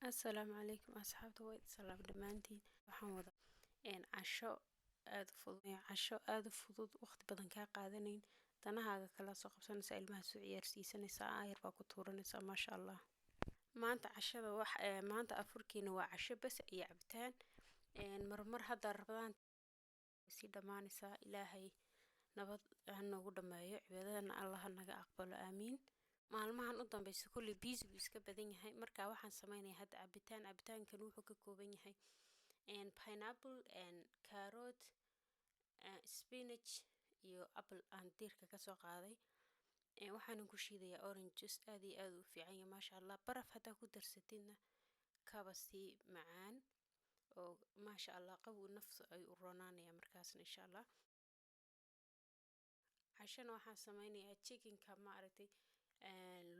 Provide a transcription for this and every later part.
Asalaamu calaykum asxaabta way salaam dhammaantiin waxaan wada casho aad u fudud waqti badan kaa qaadanayn danahaaga kala soo qabsanaysa ilmaha soo ciyaarsiisanaysa aayar baa ku tuuranaysa maasha allah maanta afurkiina waa casho bas iyo cabitaan marmar hadda rabadaan sii dhamaanaysaa ilaahay nabad ha noogu dhammeeyo cibaadadana allah naga aqbalo aamiin maalmahan u dambaysa kulli busy buu iska badan yahay marka waxaan sameynayaa hadda cabitaankan wuxuu ka kooban yahay pineapple carrot spinach iyo apple aan diirka kasoo qaaday waxaan ku shiidayaa orange juice aad iyo aad u fiican yahay maasha allah baraf hadaa ku darsatidna kaba sii macaan oo maasha allah qabow nafsi ay u ronaanaya markaasna insha allah cashana waxaan sameynayaa chickenka ma aragtay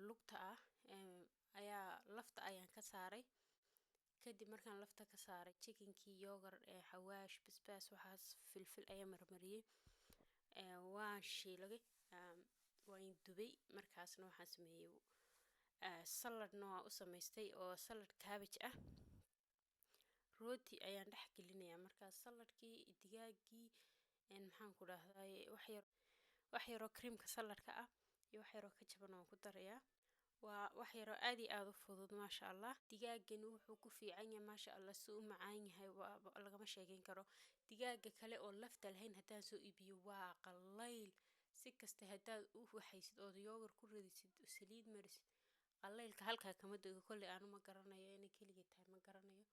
lugta ah lafta ayaan ka saaray kadib markaan lafta ka saaray chickenkii yogurt xawaash basbaas waxaas filfil ayaa marmariyay waan shiilay waan dubay markaasna waxaan sameeyay saladna waan u samaystay oo salad cabbage ah rooti ayaan dhex gelinayaa markaas saladkii digaagii maxaan ku dhahday wax yaroo creamka saladka ah iyo wax yaroo ka jaban waan ku darayaa waa wax yaroo aad iyo aad u fudud maasha allah digaagan wuxuu ku fiican yahay maasha allah si u macaan yahay lagama sheegan karo digaaga kale oo lafta lahayn haddaan soo iibiyo waa qallayl si kasta haddaad u waxaysid ood yogurt ku ridisid saliid marisid qallaylka halkaa kama dego kolley aanu ma garanayo inay keligii tahay ma garanayo